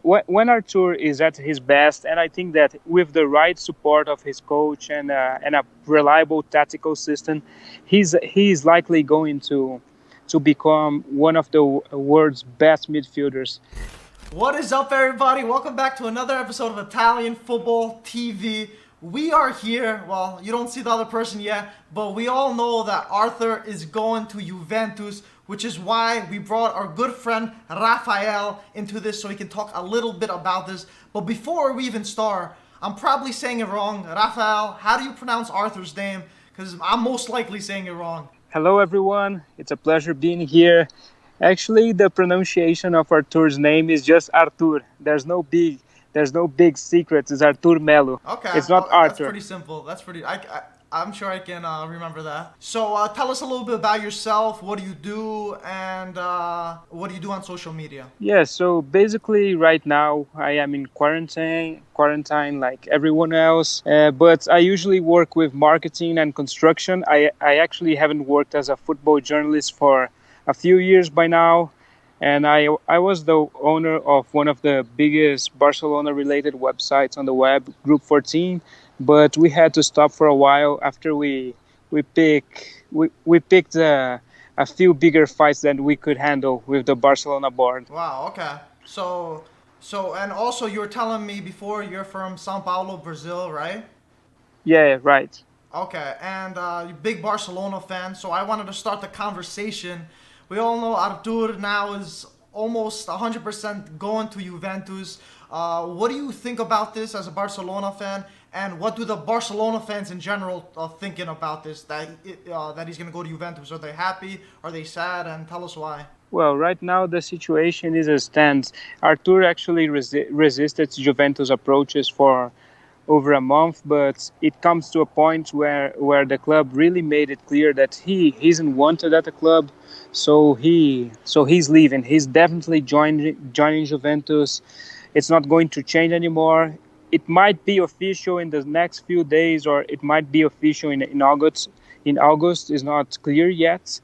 When Artur is at his best, and I think that with the right support of his coach and a reliable tactical system, he's likely going to become one of the world's best midfielders. What is up, everybody? Welcome back to another episode of Italian Football TV. We are here. Well, you don't see the other person yet, but we all know that Arthur is going to Juventus, which is why we brought our good friend Rafael into this so he can talk a little bit about this. But before we even start, I'm probably saying it wrong. Rafael, how do you pronounce Arthur's name? Because I'm most likely saying it wrong. Hello, everyone. It's a pleasure being here. Actually, the pronunciation of Artur's name is just Artur. There's no big secret. It's Artur Melo. Okay, It's not that's Arthur. pretty simple. That's pretty. I'm sure I can remember that. So tell us a little bit about yourself. What do you do, and what do you do on social media? Yeah, so basically right now I am in quarantine like everyone else. But I usually work with marketing and construction. I actually haven't worked as a football journalist for a few years by now. And I was the owner of one of the biggest Barcelona related websites on the web, Group 14. But we had to stop for a while after we picked a few bigger fights than we could handle with the Barcelona board. Wow. Okay. And also you were telling me before you're from São Paulo, Brazil, right? Yeah, right. Okay, and you're a big Barcelona fan, so I wanted to start the conversation. We all know Artur now is almost 100% going to Juventus. What do you think about this as a Barcelona fan, and what do the Barcelona fans in general thinking about this? That he's going to go to Juventus. Are they happy? Are they sad? And tell us why. Well, right now the situation is as stands. Artur actually resisted Juventus approaches for over a month, but it comes to a point where the club really made it clear that he isn't wanted at the club, so he's leaving. He's definitely joining Juventus. It's not going to change anymore. It might be official in the next few days, or it might be official in August. In August is not clear yet,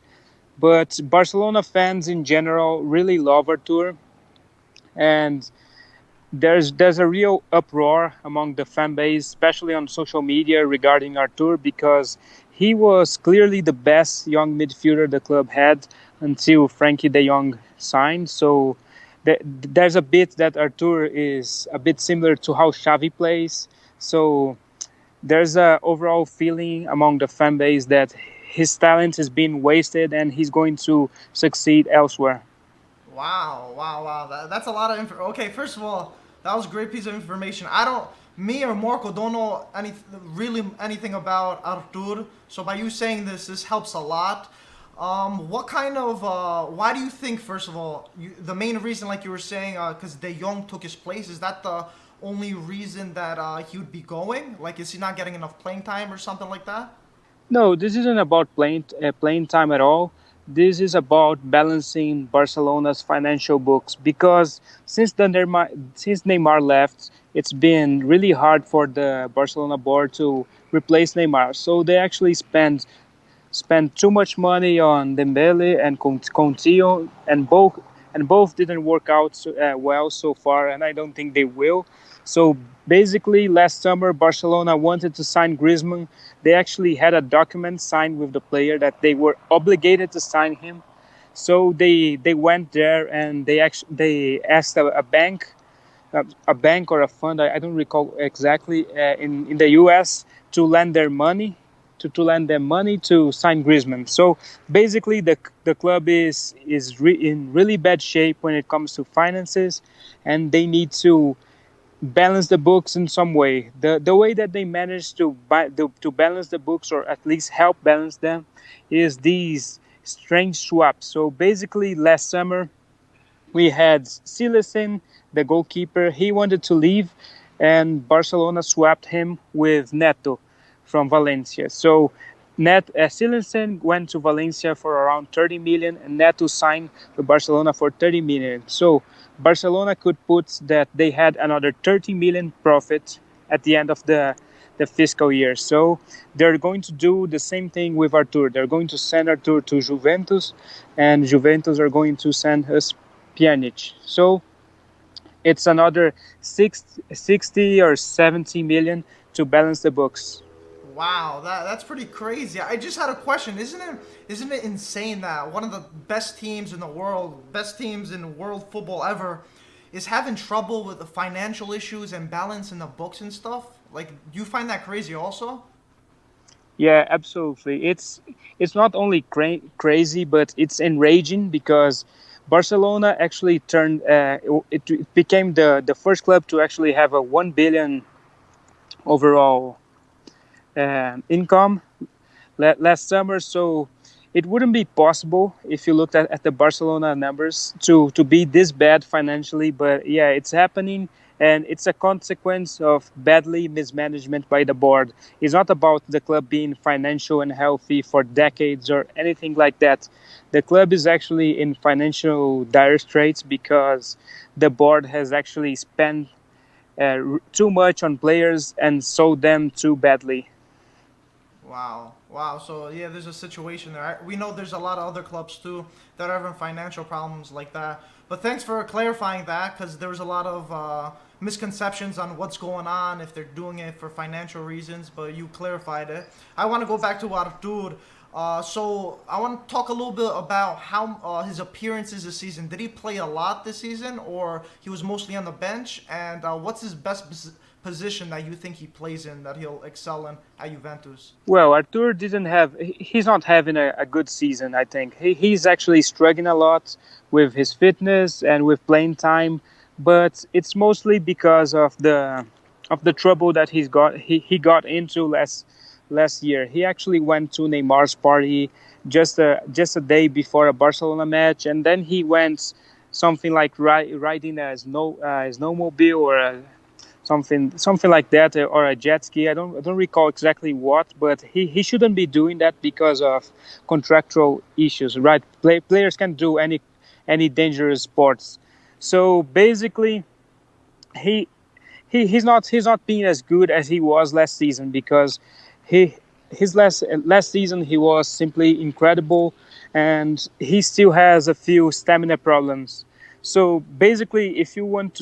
but Barcelona fans in general really love Artur, and there's a real uproar among the fan base, especially on social media, regarding Artur because he was clearly the best young midfielder the club had until Frankie De Jong signed. So there's a bit that Artur is a bit similar to how Xavi plays. So there's a overall feeling among the fan base that his talent is being wasted and he's going to succeed elsewhere. Wow, wow, wow. That's a lot of info. Okay, first of all, that was a great piece of information. I don't, me or Marco don't know really anything about Artur. So by you saying this helps a lot. What kind of, why do you think, first of all, the main reason, like you were saying, because De Jong took his place, is that the only reason that he would be going? Like, is he not getting enough playing time or something like that? No, this isn't about playing time at all. This is about balancing Barcelona's financial books because since Neymar left, it's been really hard for the Barcelona board to replace Neymar. So they actually spent too much money on Dembele and Coutinho, and both didn't work out well so far, and I don't think they will. So basically, last summer Barcelona wanted to sign Griezmann. They actually had a document signed with the player that they were obligated to sign him. So they went there and they asked a bank or a fund, I don't recall exactly, in the US to lend their money to lend them money to sign Griezmann. So basically, the club is in really bad shape when it comes to finances, and they need to balance the books in some way. The way that they manage to balance the books, or at least help balance them, is these strange swaps. So basically, last summer we had Silesen, the goalkeeper. He wanted to leave, and Barcelona swapped him with Neto from Valencia. So Silesen went to Valencia for around 30 million, and Neto signed with Barcelona for 30 million. So Barcelona could put that they had another 30 million profit at the end of the fiscal year. So they're going to do the same thing with Artur. They're going to send Artur to Juventus, and Juventus are going to send us Pjanic. So It's another 60 or 70 million to balance the books. Wow, that's pretty crazy. I just had a question. Isn't it insane that one of the best teams in the world, best teams in world football ever, is having trouble with the financial issues and balance in the books and stuff? Like, do you find that crazy also? Yeah, absolutely. It's not only crazy, but it's enraging because Barcelona actually it became the first club to actually have a 1 billion overall income last summer. So it wouldn't be possible if you looked at the Barcelona numbers to be this bad financially. But yeah, it's happening, and it's a consequence of badly mismanagement by the board. It's not about the club being financial and healthy for decades or anything like that. The club is actually in financial dire straits because the board has actually spent too much on players and sold them too badly. Wow, wow. So yeah, there's a situation there. We know there's a lot of other clubs too that are having financial problems like that. But thanks for clarifying that, because there was a lot of misconceptions on what's going on if they're doing it for financial reasons. But you clarified it. I want to go back to Artur. So I want to talk a little bit about how his appearances this season. Did he play a lot this season, or he was mostly on the bench? And what's his best position that you think he plays in that he'll excel in at Juventus? Well, Artur didn't have. He's not having a good season. I think he's actually struggling a lot with his fitness and with playing time, but it's mostly because of the trouble that he got into last year. He actually went to Neymar's party just a day before a Barcelona match, and then he went something like riding a snowmobile or something like that, or a jet ski. I don't recall exactly what, but he shouldn't be doing that because of contractual issues, right? Players can't do any dangerous sports. So basically, he he's not being as good as he was last season because he his last season he was simply incredible, and he still has a few stamina problems. So basically, if you want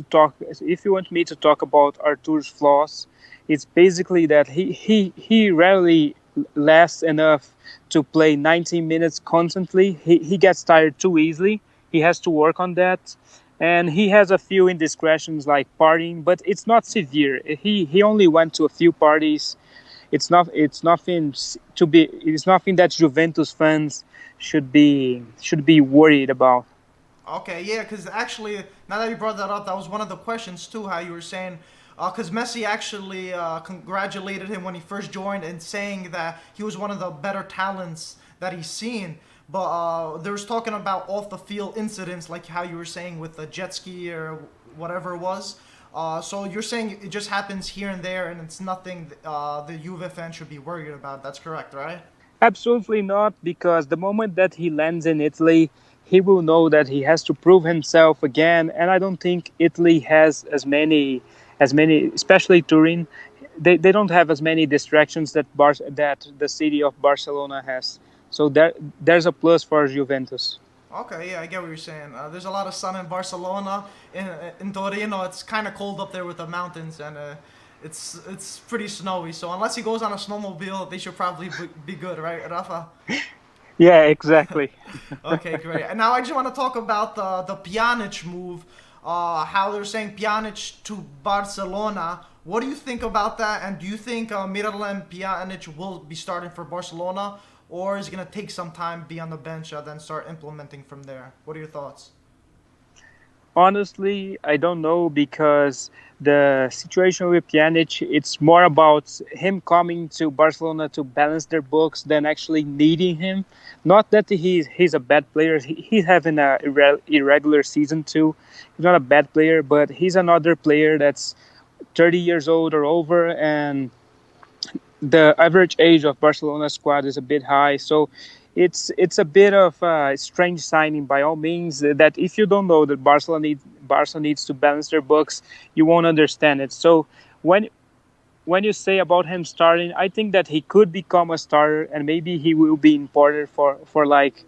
me to talk about Artur's flaws, it's basically that he rarely lasts enough to play 90 minutes constantly. He gets tired too easily. He has to work on that, and he has a few indiscretions like partying, but it's not severe. He only went to a few parties. It's nothing that Juventus fans should be worried about. Okay, yeah, because actually, now that you brought that up, that was one of the questions too. How you were saying, because Messi actually congratulated him when he first joined and saying that he was one of the better talents that he's seen. But there was talking about off the field incidents, like how you were saying with the jet ski or whatever it was. So you're saying it just happens here and there, and it's nothing the Juve fan should be worried about. That's correct, right? Absolutely not, because the moment that he lands in Italy, he will know that he has to prove himself again. And I don't think Italy has as many, especially Turin. They don't have as many distractions that the city of Barcelona has. So there's a plus for Juventus. Okay, yeah, I get what you're saying. There's a lot of sun in Barcelona. In Torino, it's kind of cold up there with the mountains, and it's pretty snowy. So unless he goes on a snowmobile, they should probably be good, right, Rafa? Yeah, exactly. Okay, great. And now I just want to talk about the Pjanic move. How they're saying Pjanic to Barcelona. What do you think about that? And do you think Miralem Pjanic will be starting for Barcelona, or is it gonna take some time, be on the bench, then start implementing from there? What are your thoughts? Honestly, I don't know because the situation with Pjanic, it's more about him coming to Barcelona to balance their books than actually needing him. Not that he's a bad player. He's having a irregular season too. He's not a bad player, but he's another player that's 30 years old or over, and the average age of Barcelona squad is a bit high. So it's a bit of a strange signing by all means. That if you don't know that Barca needs to balance their books, you won't understand it. So when when you say about him starting, I think that he could become a starter, and maybe he will be important for like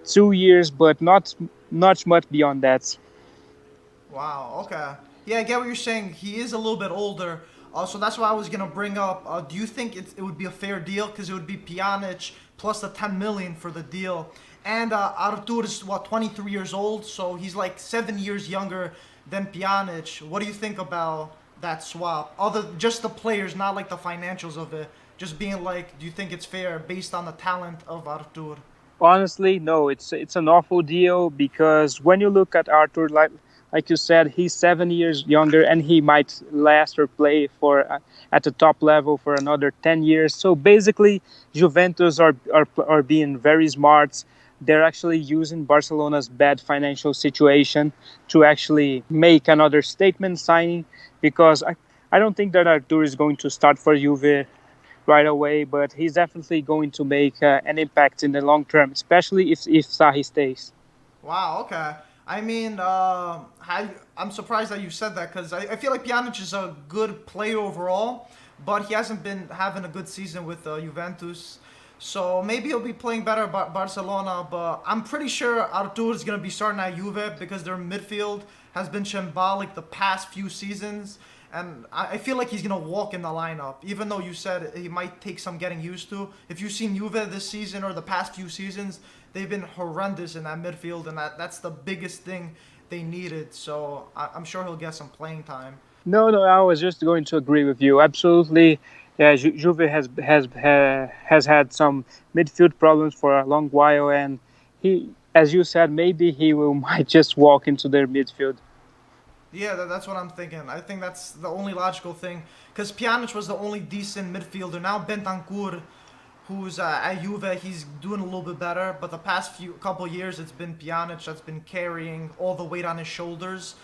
2 years, but not much beyond that. Wow. Okay. Yeah, I get what you're saying. He is a little bit older, so that's why I was gonna bring up. Do you think it would be a fair deal? Because it would be Pjanic plus the 10 million for the deal, and Artur is what 23 years old, so he's like 7 years younger than Pjanic. What do you think about that swap? Other just the players, not like the financials of it. Just being like, do you think it's fair based on the talent of Artur? Honestly, no, it's an awful deal because when you look at Arthur, like you said, he's 7 years younger and he might last or play for at the top level for another 10 years. So basically, Juventus are being very smart. They're actually using Barcelona's bad financial situation to actually make another statement signing because I don't think that Arthur is going to start for Juve right away, but he's definitely going to make an impact in the long term, especially if Sahi stays. Wow. Okay. I mean, I'm surprised that you said that because I feel like Pjanic is a good player overall, but he hasn't been having a good season with Juventus. So maybe he'll be playing better at Barcelona, but I'm pretty sure Artur is going to be starting at Juve because their midfield has been shambolic the past few seasons. And I feel like he's going to walk in the lineup, even though you said he might take some getting used to. If you've seen Juve this season or the past few seasons, they've been horrendous in that midfield, and that's the biggest thing they needed. So I'm sure he'll get some playing time. No, no, I was just going to agree with you. Absolutely, yeah, Juve has had some midfield problems for a long while, and he, as you said, maybe he will might just walk into their midfield. Yeah, that's what I'm thinking. I think that's the only logical thing. Because Pjanic was the only decent midfielder. Now Bentancur, who's at Juve, he's doing a little bit better. But the past few couple years, it's been Pjanic that's been carrying all the weight on his shoulders.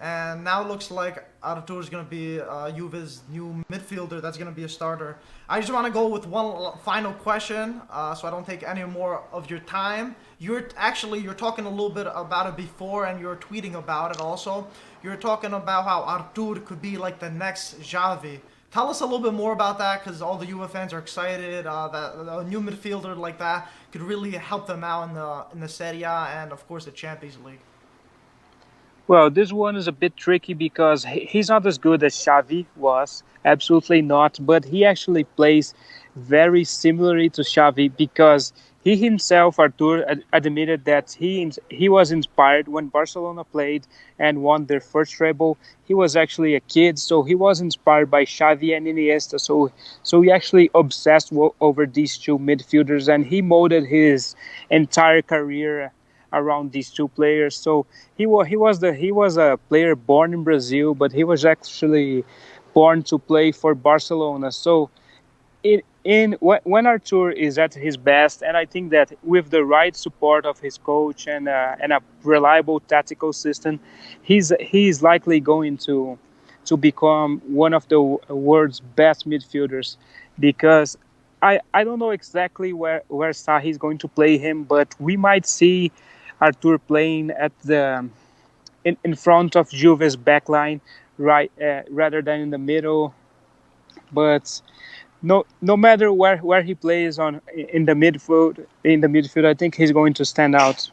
And now it looks like Artur is going to be Juve's new midfielder that's going to be a starter. I just want to go with one final question so I don't take any more of your time. You're talking a little bit about it before and you're tweeting about it also. You're talking about how Artur could be like the next JUVE. Tell us a little bit more about that because all the Juve fans are excited that a new midfielder like that could really help them out in the Serie A and of course the Champions League. Well, this one is a bit tricky because he's not as good as Xavi was. Absolutely not. But he actually plays very similarly to Xavi because he himself, Artur, admitted that he was inspired when Barcelona played and won their first treble. He was actually a kid, so he was inspired by Xavi and Iniesta. So he actually obsessed over these two midfielders, and he molded his entire career around these two players. So he was a player born in Brazil, but he was actually born to play for Barcelona. So when Artur is at his best, and I think that with the right support of his coach and a reliable tactical system, he's likely going to become one of the world's best midfielders because. I don't know exactly where Sahi is going to play him, but we might see Artur playing at the in front of Juve's backline, right, rather than in the middle. But no matter where he plays in the midfield, I think he's going to stand out.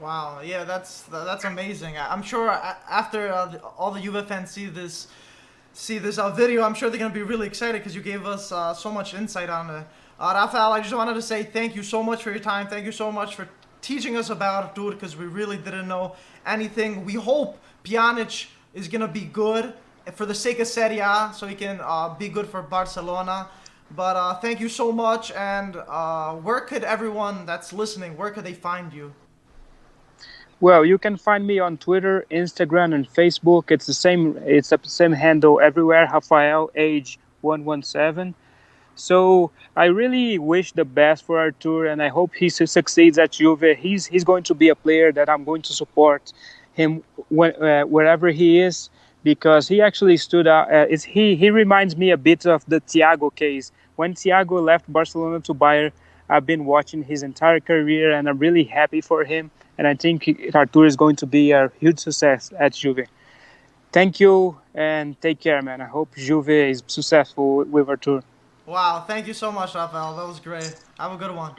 Wow, yeah, that's amazing. I'm sure after all the Juve fans see this video, I'm sure they're gonna be really excited because you gave us so much insight on it. Rafael, I just wanted to say thank you so much for your time. Thank you so much for teaching us about Artur because we really didn't know anything. We hope Pjanic is gonna be good for the sake of Serie A, so he can be good for Barcelona. But thank you so much. And where could everyone that's listening, where could they find you? Well, you can find me on Twitter, Instagram, and Facebook. It's the same. It's the same handle everywhere. Rafael Age 117. So I really wish the best for Artur, and I hope he succeeds at Juve. He's going to be a player that I'm going to support him wherever he is because he actually stood out. He reminds me a bit of the Thiago case. When Thiago left Barcelona to Bayern, I've been watching his entire career, and I'm really happy for him. And I think Artur is going to be a huge success at Juve. Thank you and take care, man. I hope Juve is successful with Artur. Wow, thank you so much, Rafael. That was great. Have a good one.